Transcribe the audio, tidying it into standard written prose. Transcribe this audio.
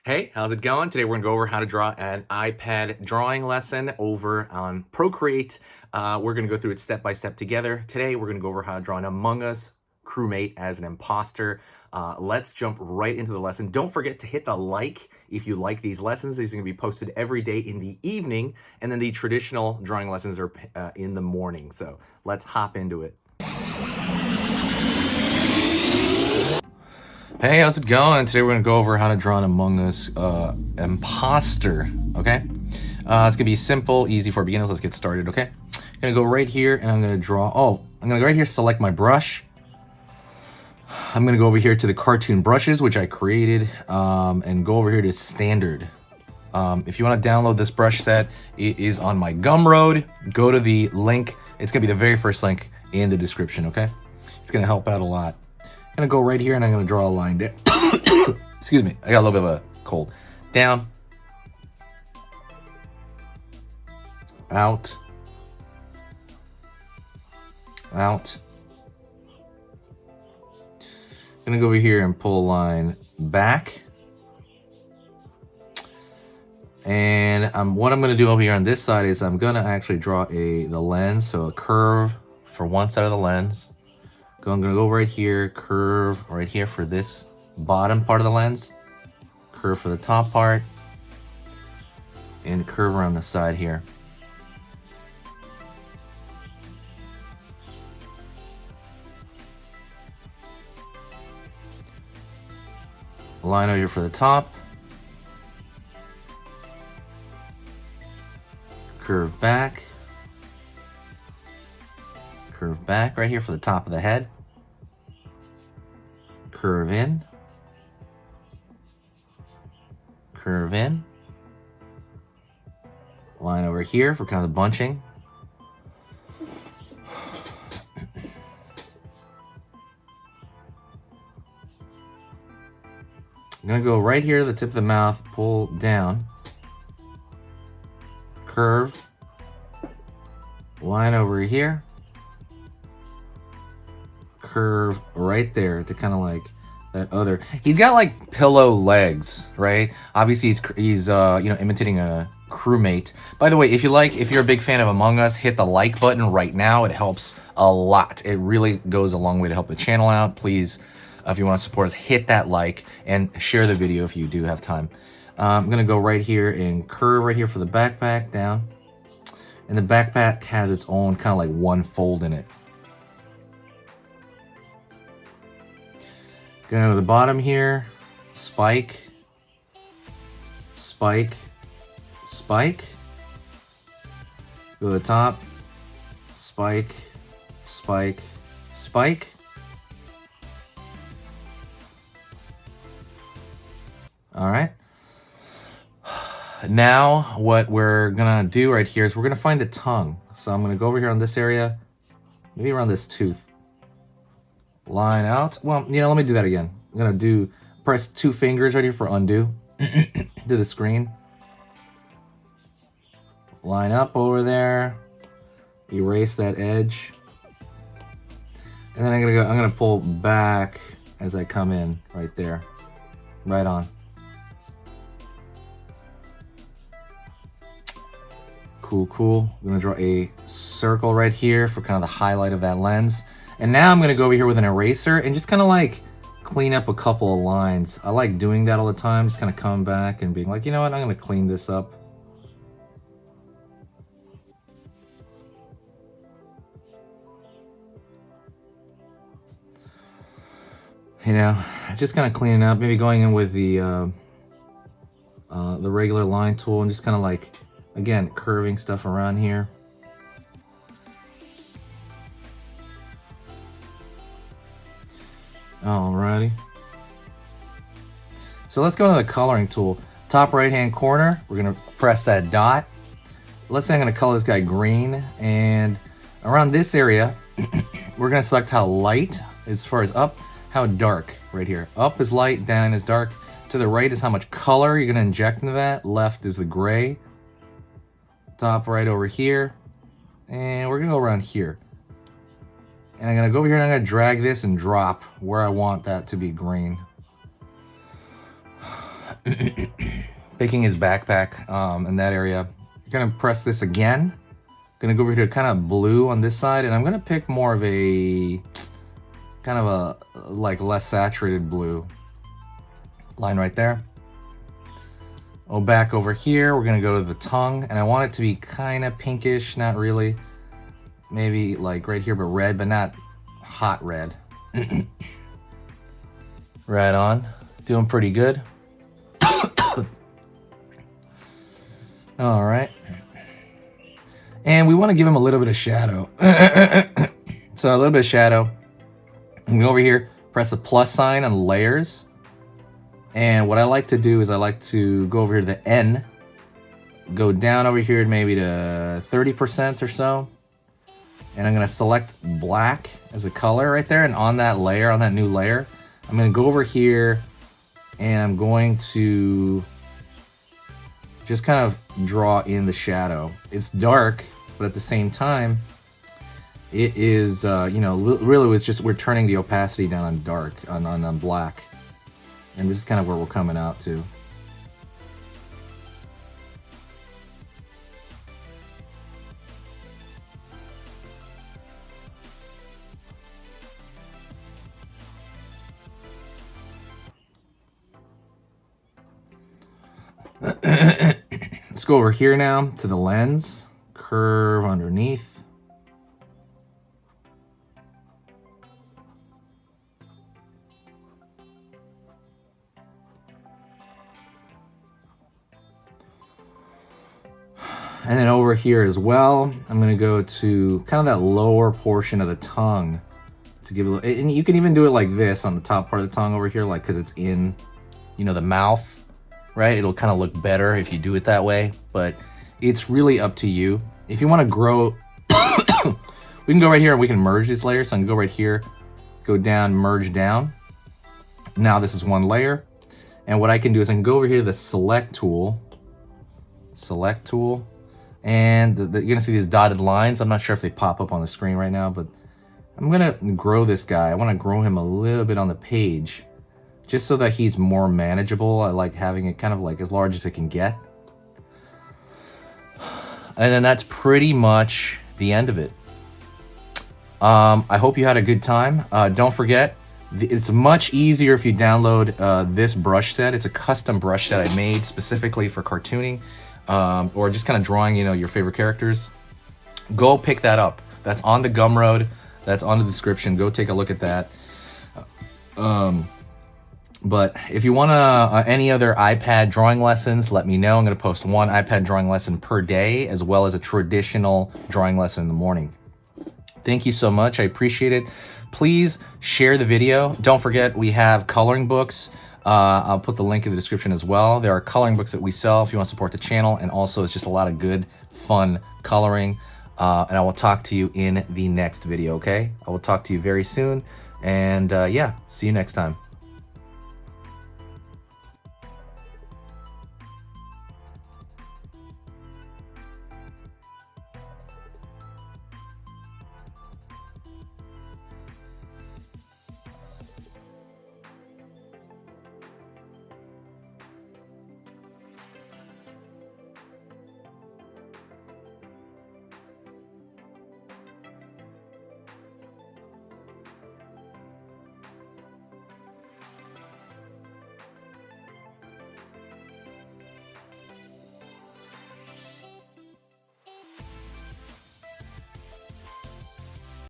Hey, how's it going? Today we're gonna go over how to draw an iPad drawing lesson over on Procreate. We're gonna go through it step by step together. Today we're gonna go over how to draw an Among Us crewmate as an imposter. Let's jump right into the lesson. Don't forget to hit the like if you like these lessons. These are gonna be posted every day in the evening, and then the traditional drawing lessons are in the morning. So let's hop into it. Hey, how's it going? Today we're gonna go over how to draw an Among Us imposter, okay? It's gonna be simple, easy for beginners. Let's get started, okay? I'm gonna go right here and I'm gonna draw, I'm gonna go right here, select my brush. I'm gonna go over here to the cartoon brushes, which I created, and go over here to standard. If you wanna download this brush set, it is on my Gumroad. Go to the link. It's gonna be the very first link in the description, okay? It's gonna help out a lot. I'm gonna go right here and I'm gonna draw a line down. Excuse me, I got a little bit of a cold. Down, out, out. I'm gonna go over here and pull a line back. And what I'm gonna do over here on this side is I'm gonna actually draw the lens, so a curve for one side of the lens. I'm gonna go right here, curve right here for this bottom part of the lens, curve for the top part, and curve around the side here. Line over here for the top, curve back right here for the top of the head. Curve in, curve in, line over here for kind of the bunching. I'm gonna go right here to the tip of the mouth, pull down, curve, line over here, curve right there to kind of like that other. He's got like pillow legs, right? Obviously he's imitating a crewmate. By the way, if you're a big fan of Among Us, hit the like button right now. It helps a lot. It really goes a long way to help the channel out. Please, if you want to support us, hit that like and share the video if you do have time. I'm gonna go right here and curve right here for the backpack down, and the backpack has its own kind of like one fold in it. Go to the bottom here, spike, spike, spike. Go to the top, spike, spike, spike. All right. Now what we're gonna do right here is we're gonna find the tongue. So I'm gonna go over here on this area, maybe around this tooth. Line out. Well, let me do that again. I'm gonna press two fingers right here for undo. To the screen. Line up over there. Erase that edge. And then I'm gonna pull back as I come in right there. Right on. Cool. I'm gonna draw a circle right here for kind of the highlight of that lens. And now I'm gonna go over here with an eraser and just kind of like clean up a couple of lines. I like doing that all the time, just kind of coming back and being like, you know what, I'm gonna clean this up. Just kind of cleaning up, maybe going in with the regular line tool and just kind of like, again, curving stuff around here. Alrighty. So let's go to the coloring tool. Top right hand corner, we're gonna press that dot. Let's say I'm gonna color this guy green, and around this area, we're gonna select how light as far as up, how dark right here. Up is light, down is dark. To the right is how much color you're gonna inject into that. Left is the gray. Top right over here. And we're gonna go around here. And I'm gonna go over here and I'm gonna drag this and drop where I want that to be green. Picking his backpack in that area. Gonna press this again. Gonna go over here to kind of blue on this side, and I'm gonna pick more of a kind of a like less saturated blue line right there. Oh, back over here, we're gonna go to the tongue, and I want it to be kind of pinkish, not really. Maybe like right here, but red, but not hot red. Right on, doing pretty good. All right. And we want to give him a little bit of shadow. So a little bit of shadow. And go over here, press the plus sign on layers. And what I like to do is I like to go over here to the N, go down over here maybe to 30% or so. And I'm going to select black as a color right there. And on that layer, on that new layer, I'm going to go over here and I'm going to just kind of draw in the shadow. It's dark, but at the same time, it is, you know, really it's just, we're turning the opacity down on dark, on black. And this is kind of where we're coming out to. Let's go over here now to the lens, curve underneath. And then over here as well, I'm gonna go to kind of that lower portion of the tongue to give a little, and you can even do it like this on the top part of the tongue over here, like, cause it's in, you know, the mouth, right? It'll kind of look better if you do it that way, but it's really up to you. If you want to grow, we can go right here and we can merge these layers. So I can go right here, go down, merge down. Now this is one layer. And what I can do is I can go over here to the select tool, and you're gonna see these dotted lines. I'm not sure if they pop up on the screen right now, but I'm gonna grow this guy. I want to grow him a little bit on the page, just so that he's more manageable. I like having it kind of like as large as it can get. And then that's pretty much the end of it. I hope you had a good time. Don't forget, it's much easier if you download this brush set. It's a custom brush set I made specifically for cartooning, or just kind of drawing, you know, your favorite characters. Go pick that up. That's on the Gumroad. That's on the description. Go take a look at that. But if you want any other iPad drawing lessons, let me know. I'm going to post one iPad drawing lesson per day, as well as a traditional drawing lesson in the morning. Thank you so much. I appreciate it. Please share the video. Don't forget, we have coloring books. I'll put the link in the description as well. There are coloring books that we sell if you want to support the channel. And also, it's just a lot of good, fun coloring. And I will talk to you in the next video, okay? I will talk to you very soon. And yeah, see you next time.